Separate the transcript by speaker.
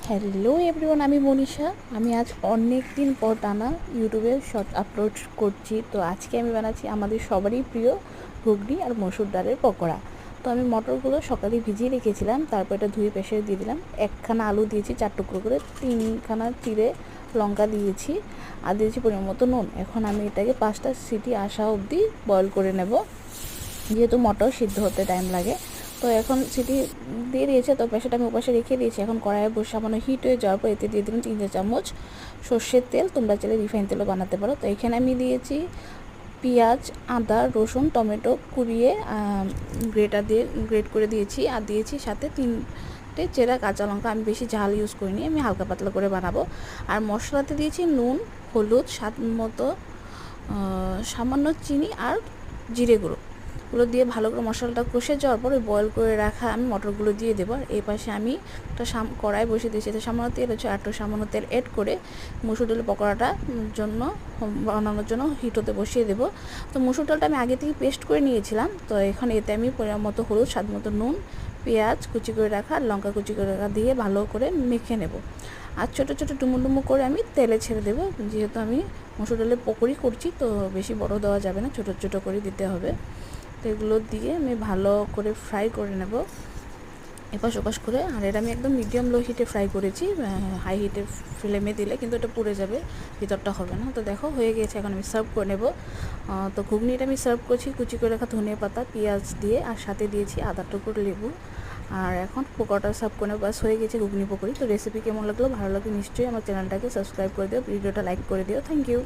Speaker 1: Hello everyone, আমি মনীষা। আমি আজ অনেক দিন পর টানা ইউটিউবে শর্ট আপলোড করছি। তো আজকে আমি বানাচ্ছি আমাদের সবারই প্রিয় ঘুগনি আর মসুর ডালের পকোড়া। তো আমি মটরগুলো সকালে ভিজিয়ে রেখেছিলাম, তারপর এটা ধুয়ে প্রেসারে দিয়ে দিলাম। একখানা আলু দিয়েছি 4 টুকরো করে, 3খানা চিড়ে লঙ্কা দিয়েছি, আর দিয়েছি পরিমাণ মতো নুন। এখন আমি এটাকে 5টা সিটি আসা অবধি বয়ল করে নেব, যেহেতু মটর সিদ্ধ হতে টাইম লাগে। তো এখন সিটি দিয়ে দিয়েছে, তো প্রেসারটা আমি ওপাশে রেখে দিয়েছি। এখন কড়াইয়ে বসে সামান্য হিট হয়ে যাওয়ার পর এতে দিয়ে দিলাম 3 চা চামচ সর্ষের তেল। তোমরা চাইলে রিফাইন তেলও বানাতে পারো। তো এখানে আমি দিয়েছি পেঁয়াজ, আদা, রসুন, টমেটো কুড়িয়ে গ্রেট করে দিয়েছি, আর দিয়েছি সাথে 3টে চেরা কাঁচা লঙ্কা। আমি বেশি ঝাল ইউজ করিনি, আমি হালকা পাতলা করে বানাবো। আর মশলাতে দিয়েছি নুন, হলুদ, স্বাদ মতো, সামান্য চিনি আর জিরে গুঁড়ো দিয়ে ভালো করে মশলাটা কষে যাওয়ার পর ওই বয়েল করে রাখা আমি মটরগুলো দিয়ে দেবো। আর এই পাশে আমি একটা কড়াই বসিয়ে দিয়েছি, এতে সামান্য তেল হচ্ছে, আর একটু সামান্য তেল অ্যাড করে মুসুর ডালের পকোড়াটা বানানোর জন্য হিট হতে বসিয়ে দেবো। তো মুসুর ডালটা আমি আগে থেকে পেস্ট করে নিয়েছিলাম। তো এখন এতে আমি পরিমাণ মতো হলুদ, স্বাদ মতো নুন, পেঁয়াজ কুচি করে রাখা আর লঙ্কা কুচি করে রাখা দিয়ে ভালো করে মেখে নেব। আর ছোটো ছোটো ডুমো করে আমি তেলে ছেড়ে দেবো, যেহেতু আমি মুসুর ডালের পকোড়ি করছি, তো বেশি বড় দেওয়া যাবে না, ছোটো ছোটো করে দিতে হবে। তো এগুলো দিয়ে আমি ভালো করে ফ্রাই করে নেব এপাশ ওপাশ করে। আর এটা আমি একদম মিডিয়াম লো হিটে ফ্রাই করেছি, হাই হিটে ফ্লেমে দিলে কিন্তু এটা পুড়ে যাবে, ভিতরটা হবে না। তো দেখো হয়ে গিয়েছে, এখন আমি সার্ভ করে নেব। তো ঘুগনিটা আমি সার্ভ করছি কুচি করে রাখা ধনিয়া পাতা, পেঁয়াজ দিয়ে, আর সাথে দিয়েছি আদা টুকরো লেবু। আর এখন পকোড়াটা সার্ভ করে নেব, বাস হয়ে গেছে ঘুগনি পকোড়ি। তো রেসিপি কেমন লাগলো, ভালো লাগলে নিশ্চয়ই আমার চ্যানেলটাকে সাবস্ক্রাইব করে দিও, ভিডিওটা লাইক করে দিও। Thank you.